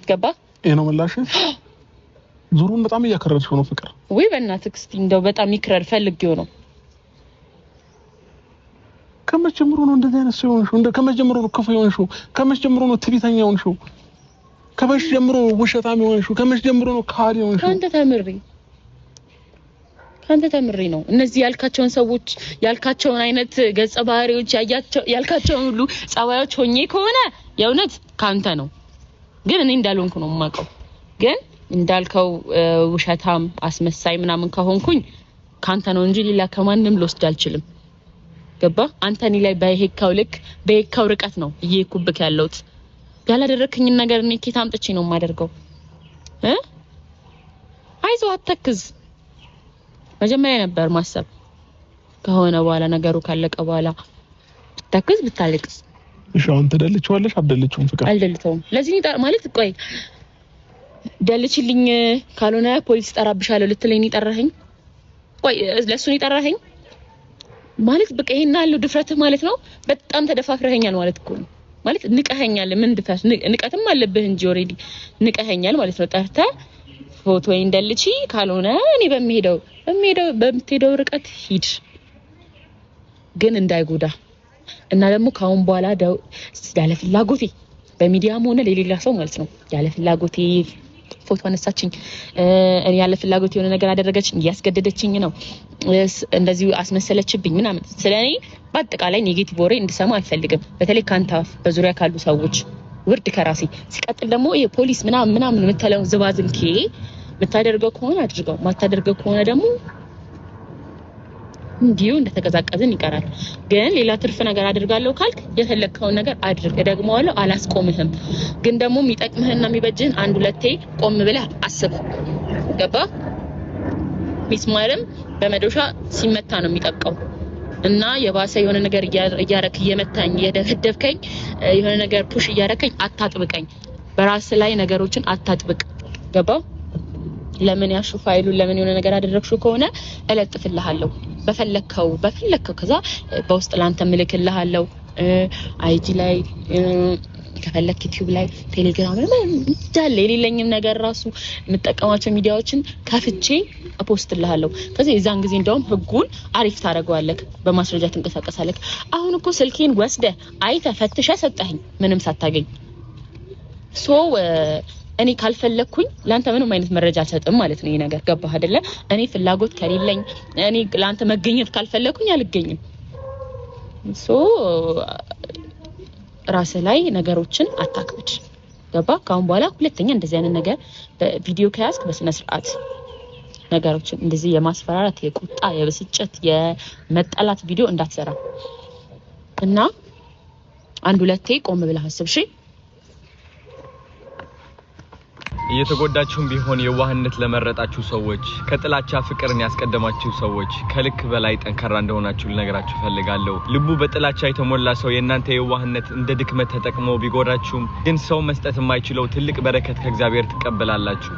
ገባ ነው መላሽ ዙሩን በጣም እያከረርሽው ነው ፍቅር ወይ በእናትህ እስቲ እንደው በጣም ይክረር ፈልጌው ነው ከመጀመሩ ነው እንደዚህ አይነት ሰው ሆንሽው ከመጀመሩ ነው ክፉ ሆንሽው ከመጀመሩ ነው ትቢተኛ ሆንሽው ከመጀመሩ ውሸታም ሆንሽው ከመጀመሩ ነው ካዲ ሆንሽው ካንተ ተምሪ ነው እነዚህ ያልካቸውን ሰዎች ያልካቸውን አይነት ገጸ ባህሪዎች ያልካቸውን ሁሉ ጻዋዮች ሆኜ ከሆነ የእውነት ካንተ ነው ግን እኔ እንዳልሆንኩ ነው የማውቀው ግን እንዳልከው ውሸታም አስመሳይ ምናምን ከሆንኩኝ ካንተ ነው እንጂ ሌላ ከማንንም ልወስድ አልችልም ገባ አንተኒ ላይ በይሄካው ልክ በይሄካው ርቀት ነው እየኩብክ ያለውት ያላደረክኝ ነገር እኔ ኬት አምጥቼ ነው የማደርገው አይዞ አትተክዝ መጀመሪያ ነበር ማሰብ ከሆነ በኋላ ነገሩ ካለቀ በኋላ ተክዝ ብታለቅስ እሺ አሁን ተደልቻለሽ አደልቻውን ፍቅር አልደልተውም ለዚህ ማለት ቆይ ደልችልኝ ካልሆነ ፖሊስ ጠራብሻለሁ ልትለኝ ይጠራኸኝ ቆይ ለሱን ይጠራኸኝ ማለት በቃ ይሄን ያለው ድፍረት ማለት ነው በጣም ተደፋፍረኸኛል ማለት እኮ ነው ማለት ንቀኸኛል ምን ድፍረት ንቀትም አለብህ እንጂ ኦሬዲ ንቀኸኛል ማለት ነው ጠርታ ፎቶ እንደልቺ ካልሆነ እኔ በምትሄደው ርቀት ሂድ ግን እንዳይጎዳ እና ደግሞ ካሁን በኋላ ያለ ፍላጎቴ በሚዲያም ሆነ ለሌላ ሰው ማለት ነው ያለ ፍላጎቴ ፎቶ አነሳችኝ እኔ ያለ ፍላጎቴ የሆነ ነገር አደረገችኝ ያስገደደችኝ ነው እንደዚህ አስመሰለችብኝ ምናምን ስለኔ በአጠቃላይ ኔጌቲቭ ወሬ እንድሰማ አልፈልግም በተለይ ካንተ በዙሪያ ካሉ ሰዎች ውርድ ከራሴ ሲቀጥል ደግሞ ይሄ ፖሊስ ምናምን የምትለው ዝባዝንኬ መታደርገው ከሆነ አድርገው ማታደርገው ከሆነ ደግሞ እንዲሁ እንደተቀዛቀዘን ይቀራል ግን ሌላ ትርፍ ነገር አድርጋለሁ ካልክ የተለከውን ነገር አድርግ ደግሞዋለሁ አላስቆምህም ግን ደግሞ የሚጠቅምህና የሚበጅህን አንድ ሁለቴ ቆም ብለህ አስብ ገባ ሚስማርም በመዶሻ ሲመታ ነው የሚጠቀው እና የባሰ የሆነ ነገር እያረክ እየመታኝ እየደፈደፍከኝ የሆነ ነገር ፑሽ እያረከኝ አታጥብቀኝ በራስ ላይ ነገሮችን አታጥብቅ ገባ ለምን ያሹ ፋይሉ ለምን የሆነ ነገር አደረግሽው ከሆነ እለጥፍልሃለሁ በፈለከው ከዛ በውስጥ ላንተ ምልክልሃለሁ አይጂ ላይ ከፈለክ ዩቲዩብ ላይ ቴሌግራም ላይ እንዳለ የሌለኝም ነገር ራሱ የምጠቀማቸው ሚዲያዎችን ከፍቼ አፖስትልሃለሁ ከዛ የዛን ጊዜ እንደውም ህጉን አሪፍ ታረጋዋለህ በማስረጃ ተንቀሳቀሳለህ አሁን እኮ ስልኬን ወስደ አይተ ፈትሸ ሰጠኸኝ ምንም ሳታገኝ እኔ ካልፈለኩኝ ላንተ ምንም አይነት መረጃ አልሰጥም ማለት ነው ይሄ ነገር ገባህ አይደለ እኔ ፍላጎት ከሌለኝ እኔ ላንተ መገኘት ካልፈለኩኝ አልገኝም ራስ ላይ ነገሮችን አታክብድ ገባ ካሁን በኋላ ሁለተኛ እንደዚህ አይነት ነገር በቪዲዮ ከያዝክ በስነ ስርዓት ነገሮችን እንደዚህ የማስፈራራት የቁጣ የብስጭት የመጣላት ቪዲዮ እንዳትሰራ እና አንድ ሁለቴ ቆም ብለህ አስብ እሺ እየተጎዳችሁም ቢሆን የዋህነት ለመረጣችሁ ሰዎች ከጥላቻ ፍቅርን ያስቀደማችሁ ሰዎች ከልክ በላይ ጠንካራ እንደሆናችሁ ልነግራችሁ ፈልጋለሁ ልቡ በጥላቻ የተሞላ ሰው የናንተ የዋህነት እንደ ድክመት ተጠቅሞ ቢጎዳችሁም ግን ሰው መስጠት የማይችለው ትልቅ በረከት ከእግዚአብሔር ትቀበላላችሁ